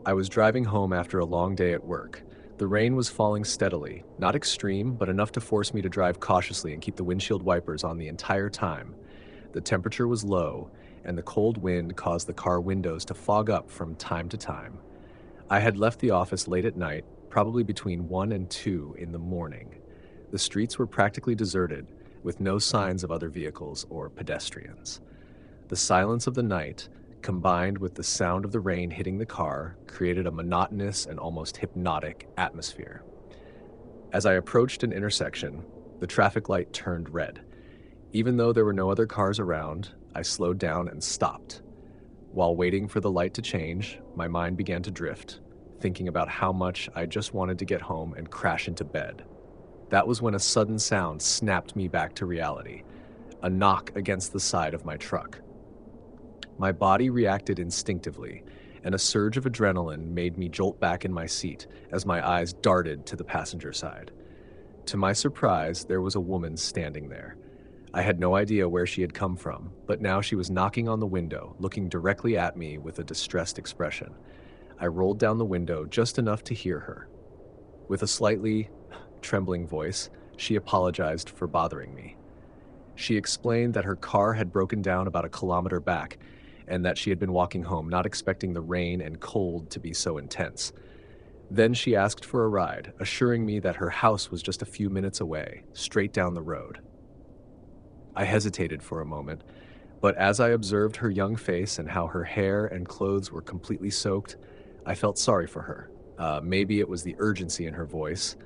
I was driving home after a long day at work. The rain was falling steadily, not extreme, but enough to force me to drive cautiously and keep the windshield wipers on the entire time. The temperature was low, and the cold wind caused the car windows to fog up from time to time. I had left the office late at night, probably between 1 and 2 in the morning. The streets were practically deserted, with no signs of other vehicles or pedestrians. The silence of the night, combined with the sound of the rain hitting the car, created a monotonous and almost hypnotic atmosphere. As I approached an intersection, the traffic light turned red. Even though there were no other cars around, I slowed down and stopped. While waiting for the light to change, my mind began to drift, thinking about how much I just wanted to get home and crash into bed. That was when a sudden sound snapped me back to reality, a knock against the side of my truck. My body reacted instinctively, and a surge of adrenaline made me jolt back in my seat as my eyes darted to the passenger side. To my surprise, there was a woman standing there. I had no idea where she had come from, but now she was knocking on the window, looking directly at me with a distressed expression. I rolled down the window just enough to hear her. With a slightly trembling voice, she apologized for bothering me. She explained that her car had broken down about a kilometer back and that she had been walking home, not expecting the rain and cold to be so intense. Then she asked for a ride, assuring me that her house was just a few minutes away, straight down the road. I hesitated for a moment, but as I observed her young face and how her hair and clothes were completely soaked, I felt sorry for her. Maybe it was the urgency in her voice,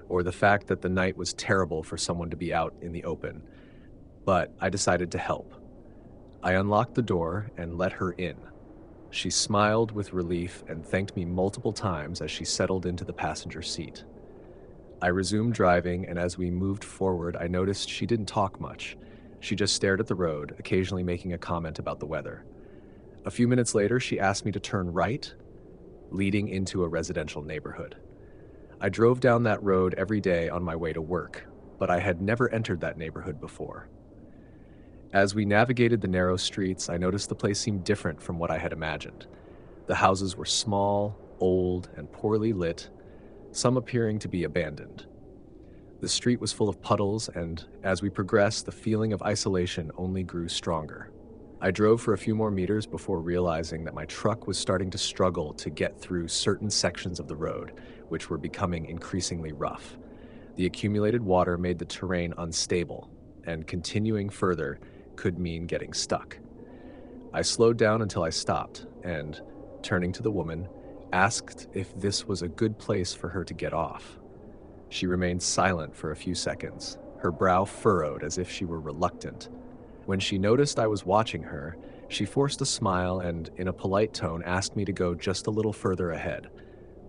or the fact that the night was terrible for someone to be out in the open, but I decided to help. I unlocked the door and let her in. She smiled with relief and thanked me multiple times as she settled into the passenger seat. I resumed driving, and as we moved forward, I noticed she didn't talk much. She just stared at the road, occasionally making a comment about the weather. A few minutes later, she asked me to turn right, leading into a residential neighborhood. I drove down that road every day on my way to work, but I had never entered that neighborhood before. As we navigated the narrow streets, I noticed the place seemed different from what I had imagined. The houses were small, old, and poorly lit, some appearing to be abandoned. The street was full of puddles, and as we progressed, the feeling of isolation only grew stronger. I drove for a few more meters before realizing that my truck was starting to struggle to get through certain sections of the road, which were becoming increasingly rough. The accumulated water made the terrain unstable, and continuing further could mean getting stuck. I slowed down until I stopped, and, turning to the woman, asked if this was a good place for her to get off. She remained silent for a few seconds, her brow furrowed as if she were reluctant. When she noticed I was watching her, she forced a smile and, in a polite tone, asked me to go just a little further ahead.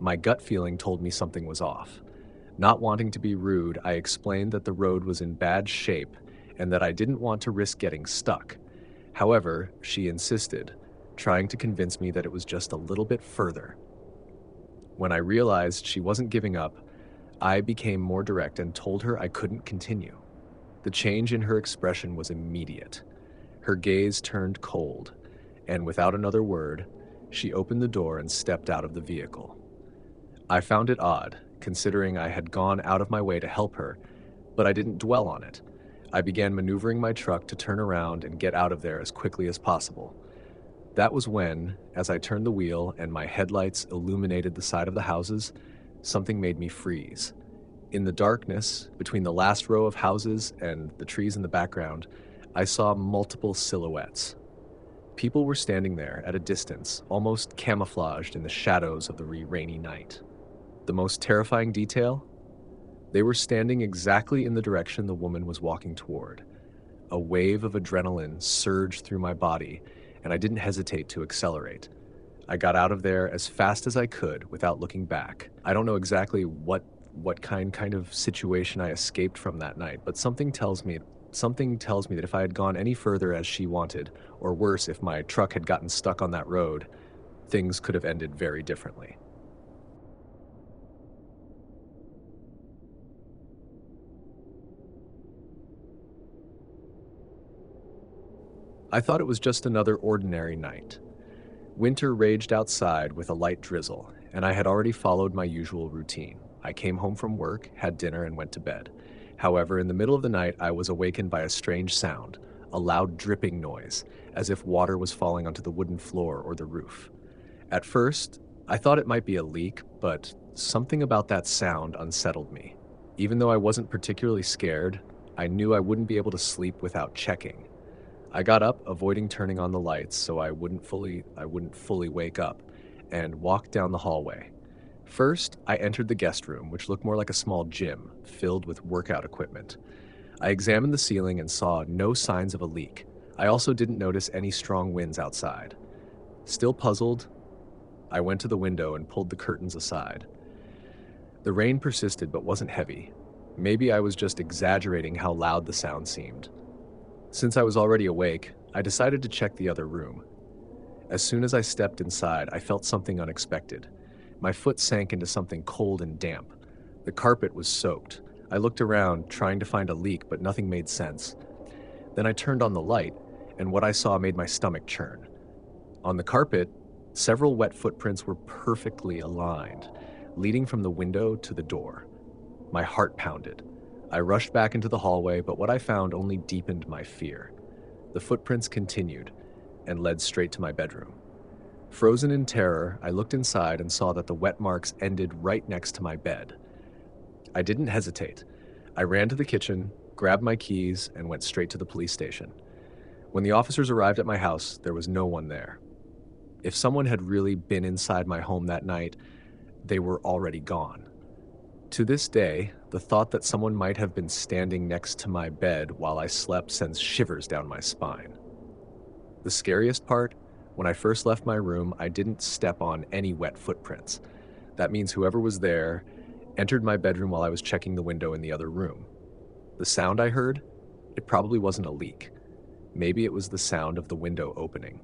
My gut feeling told me something was off. Not wanting to be rude, I explained that the road was in bad shape and that I didn't want to risk getting stuck. However, she insisted, trying to convince me that it was just a little bit further. When I realized she wasn't giving up, I became more direct and told her I couldn't continue. The change in her expression was immediate. Her gaze turned cold, and without another word, she opened the door and stepped out of the vehicle. I found it odd, considering I had gone out of my way to help her, but I didn't dwell on it. I began maneuvering my truck to turn around and get out of there as quickly as possible. That was when, as I turned the wheel and my headlights illuminated the side of the houses, something made me freeze. In the darkness, between the last row of houses and the trees in the background, I saw multiple silhouettes. People were standing there at a distance, almost camouflaged in the shadows of the rainy night. The most terrifying detail? They were standing exactly in the direction the woman was walking toward. A wave of adrenaline surged through my body, and I didn't hesitate to accelerate. I got out of there as fast as I could without looking back. I don't know exactly what kind of situation I escaped from that night, but something tells me that if I had gone any further as she wanted, or worse, if my truck had gotten stuck on that road, things could have ended very differently. I thought it was just another ordinary night. Winter raged outside with a light drizzle, and I had already followed my usual routine. I came home from work, had dinner, and went to bed. However, in the middle of the night, I was awakened by a strange sound, a loud dripping noise, as if water was falling onto the wooden floor or the roof. At first, I thought it might be a leak, but something about that sound unsettled me. Even though I wasn't particularly scared, I knew I wouldn't be able to sleep without checking. I got up, avoiding turning on the lights so I wouldn't fully wake up, and walked down the hallway. First, I entered the guest room, which looked more like a small gym, filled with workout equipment. I examined the ceiling and saw no signs of a leak. I also didn't notice any strong winds outside. Still puzzled, I went to the window and pulled the curtains aside. The rain persisted but wasn't heavy. Maybe I was just exaggerating how loud the sound seemed. Since I was already awake, I decided to check the other room. As soon as I stepped inside, I felt something unexpected. My foot sank into something cold and damp. The carpet was soaked. I looked around, trying to find a leak, but nothing made sense. Then I turned on the light, and what I saw made my stomach churn. On the carpet, several wet footprints were perfectly aligned, leading from the window to the door. My heart pounded. I rushed back into the hallway, but what I found only deepened my fear. The footprints continued and led straight to my bedroom. Frozen in terror, I looked inside and saw that the wet marks ended right next to my bed. I didn't hesitate. I ran to the kitchen, grabbed my keys, and went straight to the police station. When the officers arrived at my house, there was no one there. If someone had really been inside my home that night, they were already gone. To this day, the thought that someone might have been standing next to my bed while I slept sends shivers down my spine. The scariest part, when I first left my room, I didn't step on any wet footprints. That means whoever was there entered my bedroom while I was checking the window in the other room. The sound I heard, it probably wasn't a leak. Maybe it was the sound of the window opening.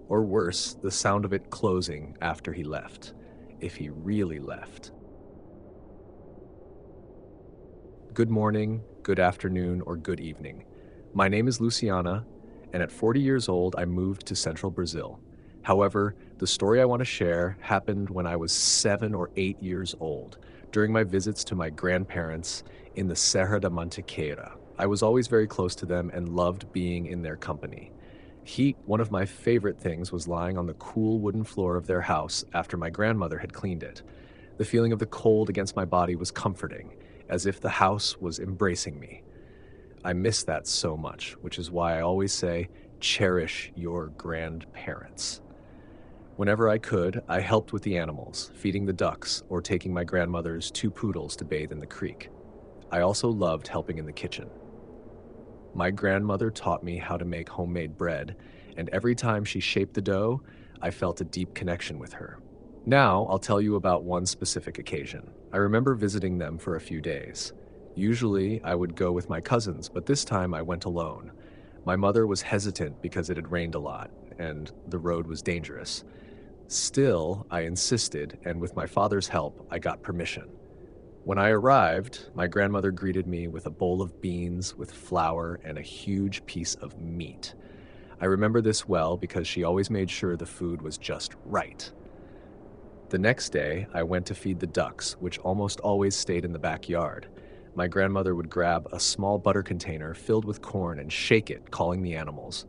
Or worse, the sound of it closing after he left. If he really left. Good morning, good afternoon, or good evening. My name is Luciana, and at 40 years old, I moved to central Brazil. However, the story I want to share happened when I was 7 or 8 years old, during my visits to my grandparents in the Serra da Mantiqueira. I was always very close to them and loved being in their company. One of my favorite things, was lying on the cool wooden floor of their house after my grandmother had cleaned it. The feeling of the cold against my body was comforting, as if the house was embracing me. I miss that so much, which is why I always say, cherish your grandparents. Whenever I could, I helped with the animals, feeding the ducks or taking my grandmother's 2 poodles to bathe in the creek. I also loved helping in the kitchen. My grandmother taught me how to make homemade bread, and every time she shaped the dough, I felt a deep connection with her. Now, I'll tell you about one specific occasion. I remember visiting them for a few days. Usually, I would go with my cousins, but this time I went alone. My mother was hesitant because it had rained a lot, and the road was dangerous. Still, I insisted, and with my father's help, I got permission. When I arrived, my grandmother greeted me with a bowl of beans with flour and a huge piece of meat. I remember this well because she always made sure the food was just right. The next day, I went to feed the ducks, which almost always stayed in the backyard. My grandmother would grab a small butter container filled with corn and shake it, calling the animals.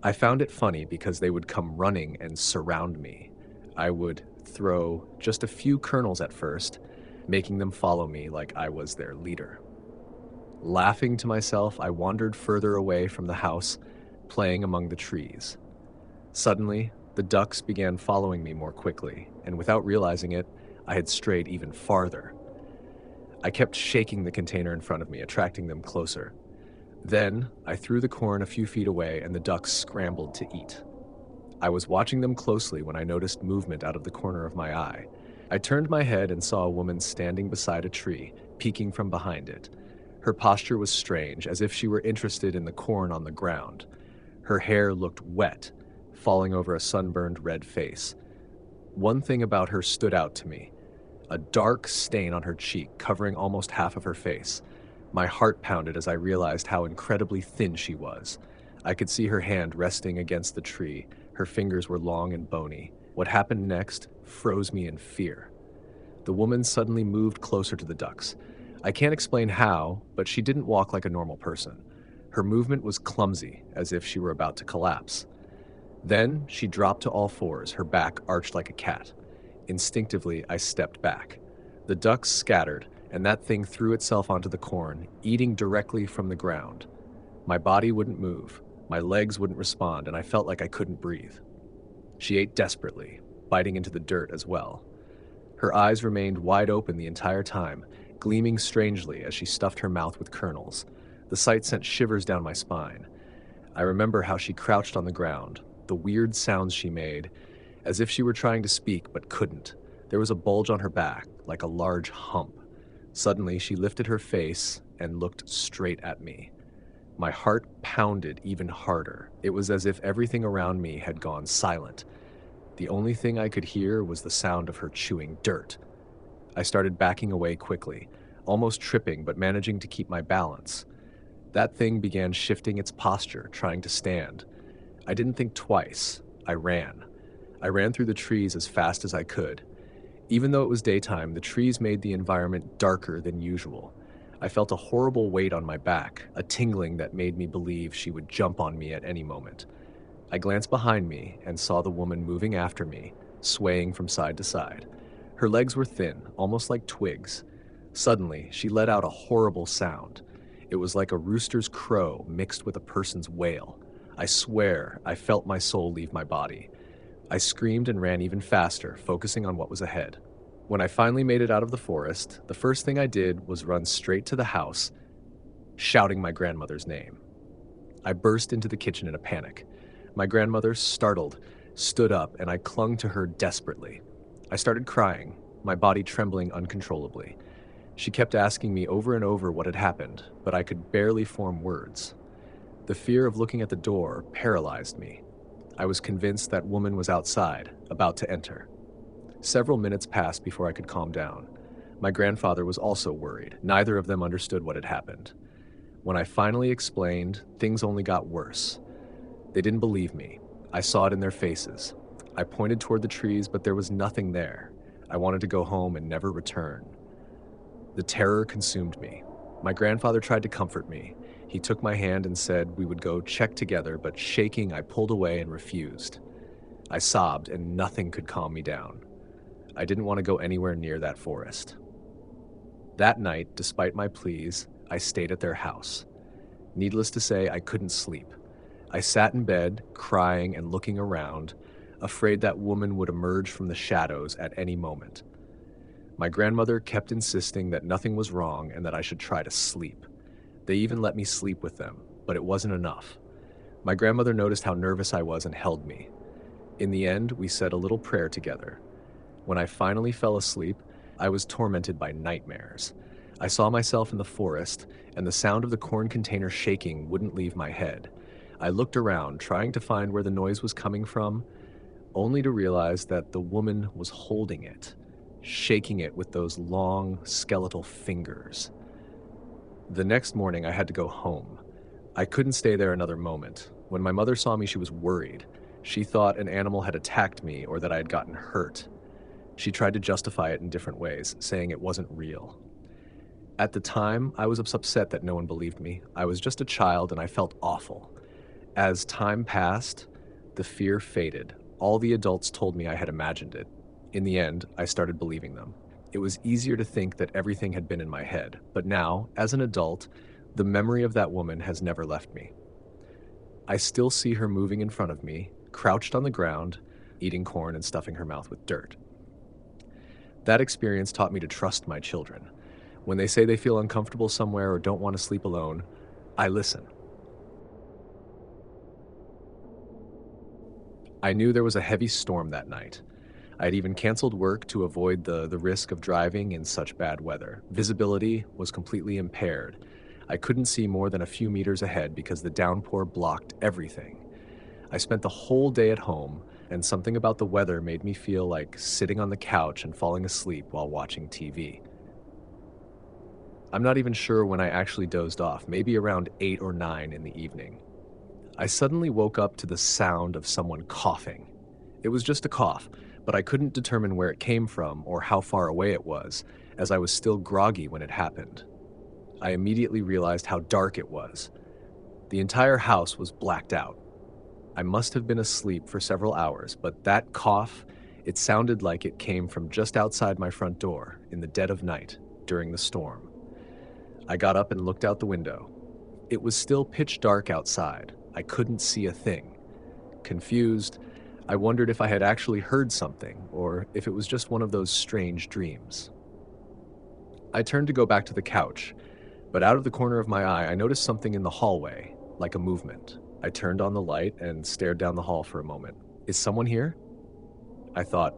I found it funny because they would come running and surround me. I would throw just a few kernels at first, making them follow me like I was their leader. Laughing to myself, I wandered further away from the house, playing among the trees. Suddenly, the ducks began following me more quickly, and without realizing it, I had strayed even farther. I kept shaking the container in front of me, attracting them closer. Then, I threw the corn a few feet away, and the ducks scrambled to eat. I was watching them closely when I noticed movement out of the corner of my eye. I turned my head and saw a woman standing beside a tree, peeking from behind it. Her posture was strange, as if she were interested in the corn on the ground. Her hair looked wet, falling over a sunburned red face. One thing about her stood out to me: a dark stain on her cheek covering almost half of her face. My heart pounded as I realized how incredibly thin she was. I could see her hand resting against the tree, Her fingers were long and bony. What happened next froze me in fear. The woman suddenly moved closer to the ducks. I can't explain how, but she didn't walk like a normal person. Her movement was clumsy, as if she were about to collapse. Then she dropped to all fours, her back arched like a cat. Instinctively, I stepped back. The ducks scattered, and that thing threw itself onto the corn, eating directly from the ground. My body wouldn't move, my legs wouldn't respond, and I felt like I couldn't breathe. She ate desperately, biting into the dirt as well. Her eyes remained wide open the entire time, gleaming strangely as she stuffed her mouth with kernels. The sight sent shivers down my spine. I remember how she crouched on the ground, the weird sounds she made, as if she were trying to speak but couldn't. There was a bulge on her back, like a large hump. Suddenly, she lifted her face and looked straight at me. My heart pounded even harder. It was as if everything around me had gone silent. The only thing I could hear was the sound of her chewing dirt. I started backing away quickly, almost tripping but managing to keep my balance. That thing began shifting its posture, trying to stand. I didn't think twice. I ran. I ran through the trees as fast as I could. Even though it was daytime, the trees made the environment darker than usual. I felt a horrible weight on my back, a tingling that made me believe she would jump on me at any moment. I glanced behind me and saw the woman moving after me, swaying from side to side. Her legs were thin, almost like twigs. Suddenly, she let out a horrible sound. It was like a rooster's crow mixed with a person's wail. I swear I felt my soul leave my body. I screamed and ran even faster, focusing on what was ahead. When I finally made it out of the forest, the first thing I did was run straight to the house, shouting my grandmother's name. I burst into the kitchen in a panic. My grandmother, startled, stood up, and I clung to her desperately. I started crying, my body trembling uncontrollably. She kept asking me over and over what had happened, but I could barely form words. The fear of looking at the door paralyzed me. I was convinced that woman was outside, about to enter. Several minutes passed before I could calm down. My grandfather was also worried. Neither of them understood what had happened. When I finally explained, things only got worse. They didn't believe me. I saw it in their faces. I pointed toward the trees, but there was nothing there. I wanted to go home and never return. The terror consumed me. My grandfather tried to comfort me. He took my hand and said we would go check together, but shaking, I pulled away and refused. I sobbed, and nothing could calm me down. I didn't want to go anywhere near that forest. That night, despite my pleas, I stayed at their house. Needless to say, I couldn't sleep. I sat in bed, crying and looking around, afraid that woman would emerge from the shadows at any moment. My grandmother kept insisting that nothing was wrong and that I should try to sleep. They even let me sleep with them, but it wasn't enough. My grandmother noticed how nervous I was and held me. In the end, we said a little prayer together. When I finally fell asleep, I was tormented by nightmares. I saw myself in the forest, and the sound of the corn container shaking wouldn't leave my head. I looked around, trying to find where the noise was coming from, only to realize that the woman was holding it, shaking it with those long, skeletal fingers. The next morning, I had to go home. I couldn't stay there another moment. When my mother saw me, she was worried. She thought an animal had attacked me or that I had gotten hurt. She tried to justify it in different ways, saying it wasn't real. At the time, I was upset that no one believed me. I was just a child and I felt awful. As time passed, the fear faded. All the adults told me I had imagined it. In the end, I started believing them. It was easier to think that everything had been in my head, but now, as an adult, the memory of that woman has never left me. I still see her moving in front of me, crouched on the ground, eating corn and stuffing her mouth with dirt. That experience taught me to trust my children. When they say they feel uncomfortable somewhere or don't want to sleep alone, I listen. I knew there was a heavy storm that night. I had even canceled work to avoid the risk of driving in such bad weather. Visibility was completely impaired. I couldn't see more than a few meters ahead because the downpour blocked everything. I spent the whole day at home, and something about the weather made me feel like sitting on the couch and falling asleep while watching TV. I'm not even sure when I actually dozed off, maybe around 8 or 9 in the evening. I suddenly woke up to the sound of someone coughing. It was just a cough, but I couldn't determine where it came from or how far away it was, as I was still groggy when it happened. I immediately realized how dark it was. The entire house was blacked out. I must have been asleep for several hours, but that cough, it sounded like it came from just outside my front door in the dead of night during the storm. I got up and looked out the window. It was still pitch dark outside. I couldn't see a thing. Confused, I wondered if I had actually heard something or if it was just one of those strange dreams. I turned to go back to the couch, but out of the corner of my eye, I noticed something in the hallway, like a movement. I turned on the light and stared down the hall for a moment. Is someone here? I thought,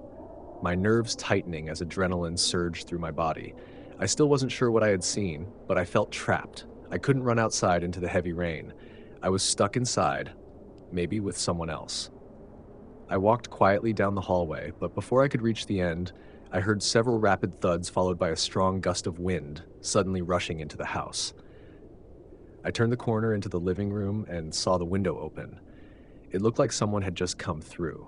my nerves tightening as adrenaline surged through my body. I still wasn't sure what I had seen, but I felt trapped. I couldn't run outside into the heavy rain. I was stuck inside, maybe with someone else. I walked quietly down the hallway, but before I could reach the end, I heard several rapid thuds followed by a strong gust of wind suddenly rushing into the house. I turned the corner into the living room and saw the window open. It looked like someone had just come through.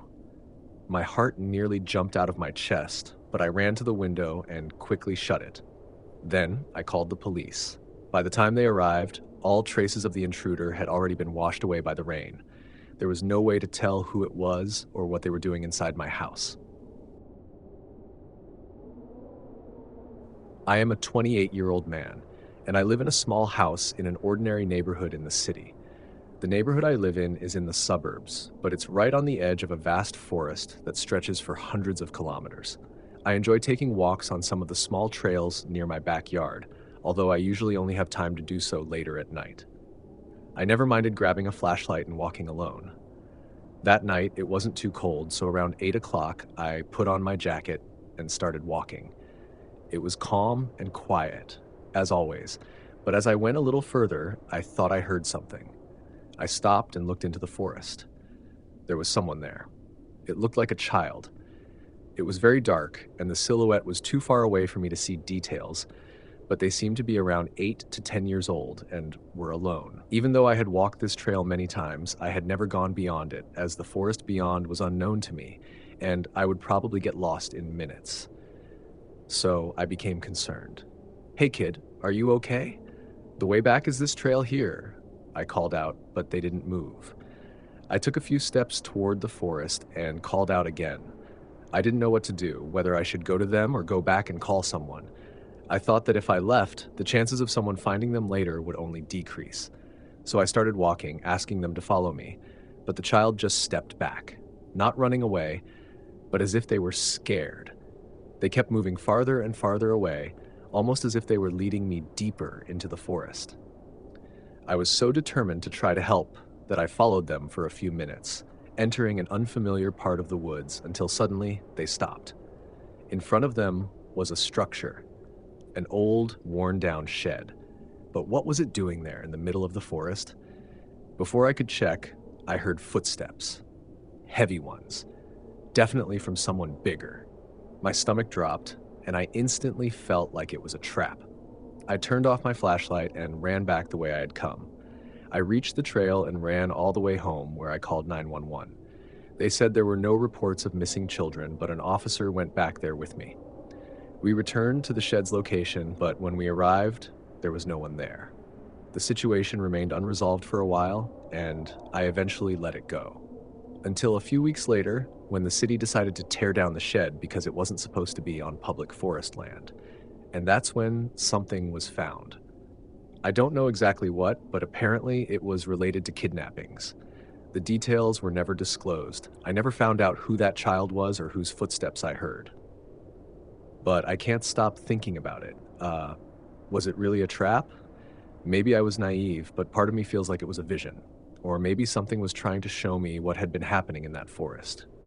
My heart nearly jumped out of my chest, but I ran to the window and quickly shut it. Then I called the police. By the time they arrived, all traces of the intruder had already been washed away by the rain. There was no way to tell who it was or what they were doing inside my house. I am a 28-year-old man, and I live in a small house in an ordinary neighborhood in the city. The neighborhood I live in is in the suburbs, but it's right on the edge of a vast forest that stretches for hundreds of kilometers. I enjoy taking walks on some of the small trails near my backyard, although I usually only have time to do so later at night. I never minded grabbing a flashlight and walking alone. That night, it wasn't too cold, so around 8 o'clock, I put on my jacket and started walking. It was calm and quiet, as always, but as I went a little further, I thought I heard something. I stopped and looked into the forest. There was someone there. It looked like a child. It was very dark, and the silhouette was too far away for me to see details, but they seemed to be around 8 to 10 years old and were alone. Even though I had walked this trail many times, I had never gone beyond it, as the forest beyond was unknown to me, and I would probably get lost in minutes. So I became concerned. "Hey kid, are you okay? The way back is this trail here," I called out, but they didn't move. I took a few steps toward the forest and called out again. I didn't know what to do, whether I should go to them or go back and call someone. I thought that if I left, the chances of someone finding them later would only decrease. So I started walking, asking them to follow me, but the child just stepped back, not running away, but as if they were scared. They kept moving farther and farther away, almost as if they were leading me deeper into the forest. I was so determined to try to help that I followed them for a few minutes, entering an unfamiliar part of the woods until suddenly they stopped. In front of them was a structure, an old, worn-down shed. But what was it doing there in the middle of the forest? Before I could check, I heard footsteps. Heavy ones. Definitely from someone bigger. My stomach dropped, and I instantly felt like it was a trap. I turned off my flashlight and ran back the way I had come. I reached the trail and ran all the way home, where I called 911. They said there were no reports of missing children, but an officer went back there with me. We returned to the shed's location, but when we arrived, there was no one there. The situation remained unresolved for a while, and I eventually let it go. Until a few weeks later, when the city decided to tear down the shed because it wasn't supposed to be on public forest land. And that's when something was found. I don't know exactly what, but apparently it was related to kidnappings. The details were never disclosed. I never found out who that child was or whose footsteps I heard. But I can't stop thinking about it. Was it really a trap? Maybe I was naive, but part of me feels like it was a vision. Or maybe something was trying to show me what had been happening in that forest.